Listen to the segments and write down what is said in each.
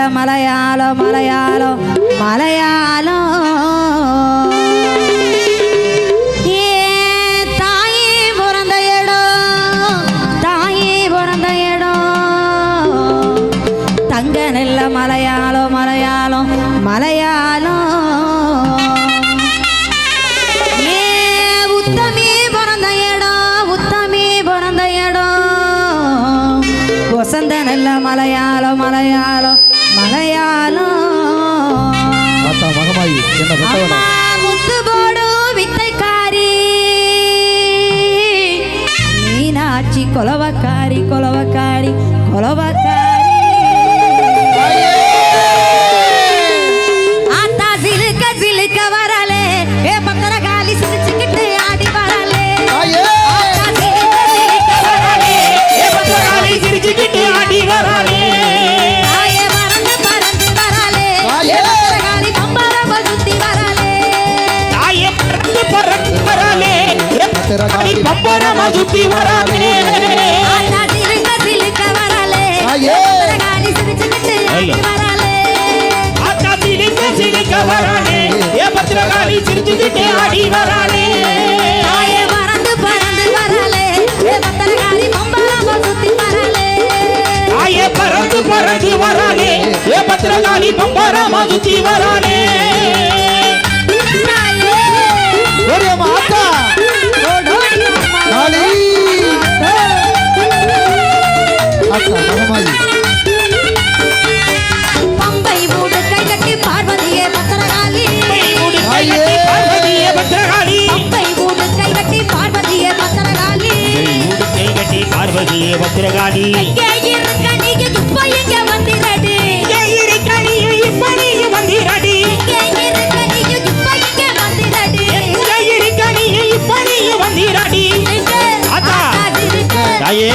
மலையாளம் மலையாளம் மலையாளம் ஏ தாயே பிறந்த இடம் தாயே பிறந்த இடம் தங்க நெல்ல மலையாளம் மலையாளம் மலையாளம் உத்தமே பிறந்த இடம் உத்தமே பிறந்த இடம் வசந்த நெல்ல மலையாளம் மலையாளம் மலையாளம் முத்து போடு வித்தைக்காரி மீனாட்சி கொலவக்காரி கொலவக்காரி கொலவக்காரி ஆத்தா சிலுக்க சிலுக்க வரலே ஏ பத்திரகாளி சிரிச்சுக்கிட்டு ஆடி வரலே ஆத்தா சிலுக்க சிலுக்க வரலே ஏ பத்திரகாளி சிரிச்சுக்கிட்டு ஆடி வரலே ஆயே பறந்து பறந்து வரலே ஏ பத்திரகாளி பம்பரம சுத்தி வரலே ஆயே பறந்து பறந்து வரலே ஏ பத்திரகாளி பம்பரம சுத்தி வரலே ஆத்தா சிலுக்க சிலுக்க வரலே ஏ பத்திரகாளி சிரிச்சுக்கிட்டு ஆடி வரலே ஆத்தா சிலுக்க சிலுக்க வரலே ஏ பத்திரகாளி சிரிச்சுக்கிட்டு ஆடி வரலே ஆயே பறந்து பறந்து வரலே ஏ பத்திரகாளி பம்பரம சுத்தி வரலே ஆயே பறந்து பறந்து வரலே ஏ பத்திரகாளி பம்பரம சுத்தி வரலே ஒரே மாத்தா காளி அக்கா மகமாயி பம்பை மூடு கை கட்டி பார்வதியே பத்திரகாளி பார்வதியே பத்திரகாளி பம்பை மூடு கை கட்டி பார்வதியே பத்திரகாளி கை கட்டி பார்வதியே பத்திரகாளி இங்கே இருக்க நீங்க இப்ப இங்க வந்திரடி இங்கே இருக்க நீ இப்ப நீ வந்திரடி இங்கே இருக்க நீங்க இப்ப இங்க வந்திரடி இங்கே இருக்க நீ இப்ப நீ வந்திரடி ஆத்தா தாயே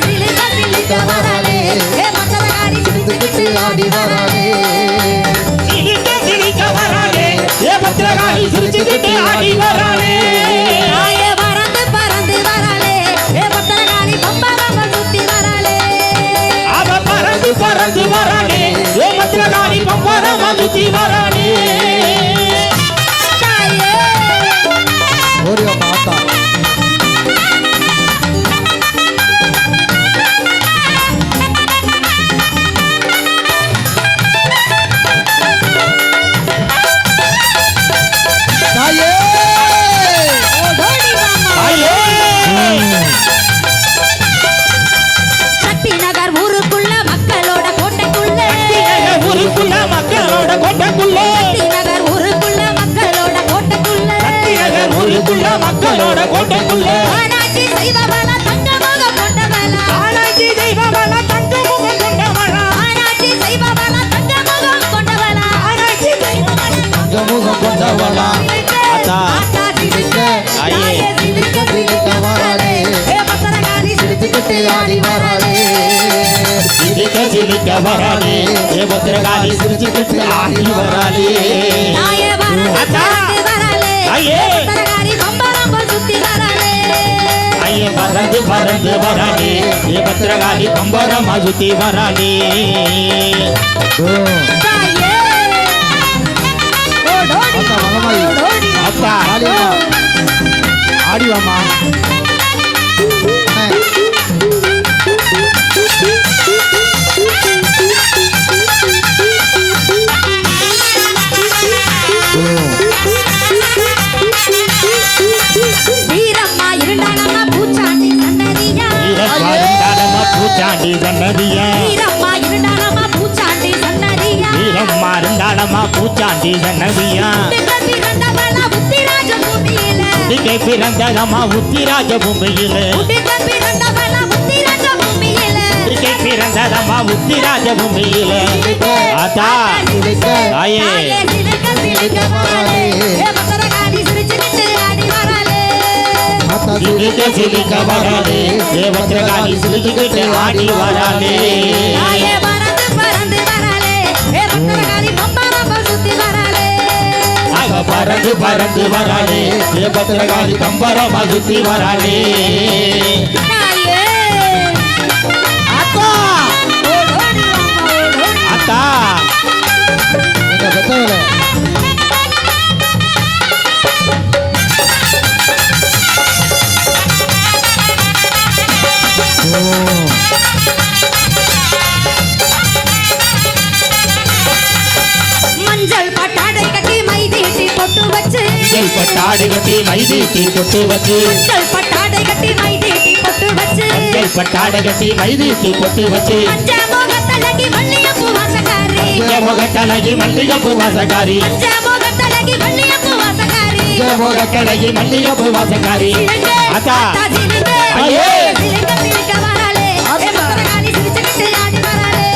சிலுக்க சிலுக்க வரலே ஏ பத்திரகாளி சிரிச்சுக்கிட்டு ஆடி வரலே சிரிக்க சிரிக்க வரலே ஏ பத்திரகாளி சிரிச்சுக்கிட்டு ஆடி வரலே ஆயே பறந்து பறந்து வரலே ஏ பத்திரகாளி பம்பரம சுத்தி வரலே அவ பறந்து பறந்து வரலே ஏ பத்திரகாளி பம்பரம சுத்தி வரலே தாயே ஒரே மாத்தா தாயே ஓடோடி மாமா தாயே சக்தி நகர் ஊருக்குள்ள மக்களோட கோட்டைக்குள்ள ஊருக்குள்ள மக்களோட கோட்டைக்குள்ள சக்தி நகர் ஊருக்குள்ள மக்களோட கோட்டைக்குள்ள நகர் ஊருக்குள்ள மக்களோட கோட்டைக்குள்ள ஆனாச்சி செய்வவள தங்க முகம் கொண்டவள ஆனாச்சி தெய்வமல தங்க முகம் கொண்டவள ஆனாச்சி செய்வவள தங்க முகம் கொண்டவள ஆனாச்சி தெய்வமல முகம் கொண்டவளா ஆத்தா. ஆத்தா சிரிக்க தாயே. தாயே சிரிக்க சிரிக்க வரலே ஏ பத்திரகாளி சிரிச்சுக்கிட்டு ஆடி வரலே சிரிக்க சிரிக்க வராளே ஏ பத்திரகாளி சிரிச்சுக்கிட்டு ஆடி வராளே தாயே பறந்து ஆத்தா. பறந்து வரலே தாயே. பத்திரகாளி பம்பரம சுத்தி வரலே ஐயே பறந்து பறந்து வராளே ஏ பத்திரகாளி பம்பரமா சுத்தி வராளே தாயே ஓடோடி ஆத்தா மகமாயி ஓடோடி ஆத்தா. காளியம்மா ஆடிவாமா வீரம்மா இருந்தானம்மா பூச்சாண்டி சன்னதியா வீரப்பாருந்தானம்மா பூச்சாண்டி சன்னதியா வீரம்மா இருந்தானம்மா பூச்சாண்டி சன்னதியா வீரம்மா இருந்தானம்மா பூச்சாண்டி சன்னதியா பிறந்தவளா உத்திராஜ பூமியில இங்கே பிறந்ததம்மா உத்திராஜ பூமியில பிறந்தவளா உத்திராஜ பூமியில இங்கே பிறந்ததம்மா உத்திராஜ பூமியில ஆத்தா தாயே தாயே சிலுக்க சிலுக்க வரலே ஏ பத்திரகாளி சிரிச்சுக்கிட்டு ஆடி வரலே ஆத்தா சிரிக்க சிரிக்க வராளே ஏ பத்திரகாளி சிரிச்சுக்கிட்டு ஆடி வராளே தாயே பறந்து பறந்து வரலே ஏ பத்திரகாளி பம்பரம சுத்தி வரலே அவ பறந்து பறந்து வராளே ஏ பத்திரகாளி பம்பரமா சுத்தி வராளே தாயே ஆத்தா ஓடோடி வாமா ஓடோடி ஆத்தா எங்க பெத்தவள மஞ்சள் பட்டாடை கட்டி மை தீட்டி பொட்டு வச்சு மஞ்சள் பட்டாடை கட்டி மை தீட்டி பொட்டு வச்சு மஞ்சள் பட்டாடை கட்டி மை தீட்டி பொட்டு வச்சு மஞ்சள் பட்டாடை கட்டி மை தீட்டி பொட்டு வச்சு மஞ்ச மோகத்தலகி மல்லிகைப்பூ வாசக்காரி முகத்தழகி மல்லிகைப்பூ வாசக்காரி மஞ்ச மோகத்தலகி மல்லிகைப்பூ வாசக்காரி முகத்தழகி மல்லிகைப்பூ வாசக்காரி அக்கா சிலுங்க ஐயே! சிலுங்க சிலுக்க வராளே ஏ பத்திரகாளி சிரிச்சுக்கிட்டு ஆடி வராளே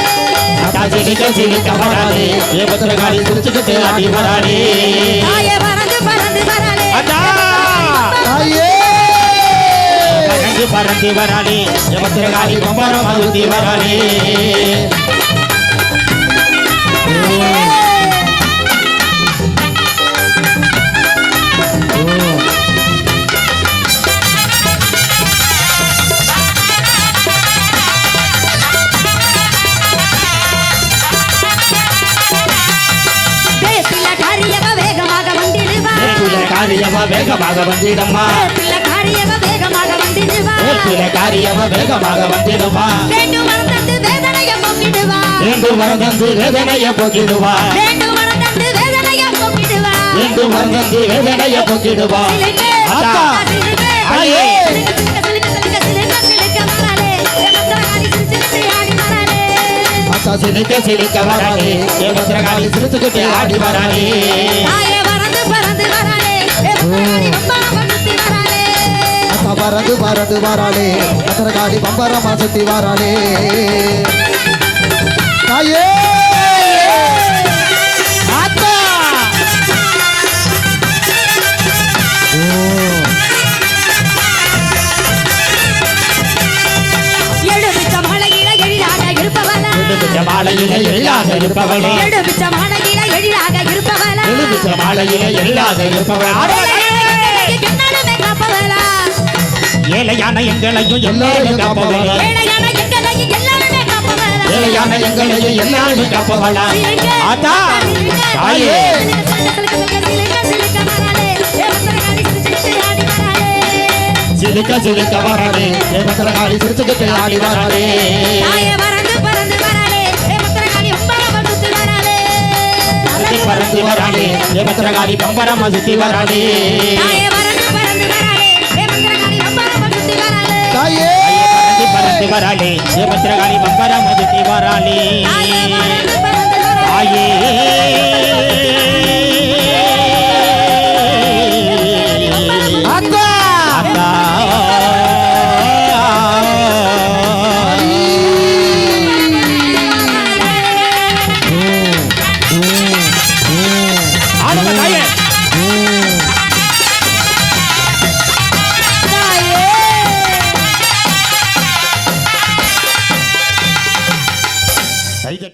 அக்கா சிரிக்க சிரிக்க வராளே ஏ பத்திரகாளி சிரிச்சுக்கிட்டு ஆடி வராளே தாயே பறந்து பறந்து வராளே அக்கா தாயே பறந்து பறந்து வராளே ஏ பத்திரகாளி பம்பரம் அழுத்தி வராளே பிள்ளைக்காரியவ வேகமாக வந்திடுவா காரியவ வேகமாக வந்திடம்மா பிள்ளைக்காரியவ வேகமாக வந்திடுவா காரியவ வேகமாக வந்திடுமா வேண்டும் மறந்து வேதனைய போக்கிடுவா என்று மறந்து வேதனைய போக்கிடுவா வேண்டும் மறந்து வேதனைய போக்கிடுவா என்று மறந்து வேதனைய போக்கிடுவா சிலுங்க அக்கா சிலுங்க ஐயே! சிலுங்க சிலுங்க சிலுங்க வராளே ஏ பத்திரகாளி சிரிச்சுக்கிட்டு ஆடி வராளே அத்தா சிரிக்க சிரிக்க வராளே ஏ பத்திரகாளி சிரிச்சுக்கிட்டு ஆடி வராளே தாயே பறந்து பறந்து வராளே ஏ பத்திரகாளி பம்பரமா சுத்தி வராளே அத்தா பறந்து பறந்து வராளே பத்திரகாளி பம்பரமா சுத்தி வராளே தாயே அக்கா எழுபிச்ச மலையில எழிலாக இருப்பவளா எழுபிச்ச மாலையில எள்ளாக இருப்பவளே எழுபிச்ச மலையில எழிலாக இருப்பவளா எழுபிச்ச மாலையில எள்ளாக இருப்பவள் என்னாலுமே காப்பவளா ஏழையான எங்களையும் எல்லாரும் காப்பவளா ஏழையான எங்களையும் எல்லாருமே காப்பவளா ஏழையான எங்களையும் எல்லாரும் காப்பவளா அக்கா தாயே சிரிக்க சிரிக்க வராளே ஏ பத்திரகாளி சிரிச்சுக்கிட்டு ஆடி வராளே பறந்து வராளே ஏ பத்திரகாளி பம்பரமா சுத்தி வராளே தாயே பறந்து வராளே ஏ பத்திரகாளி பம்பரமா சுத்தி வராளே தாயே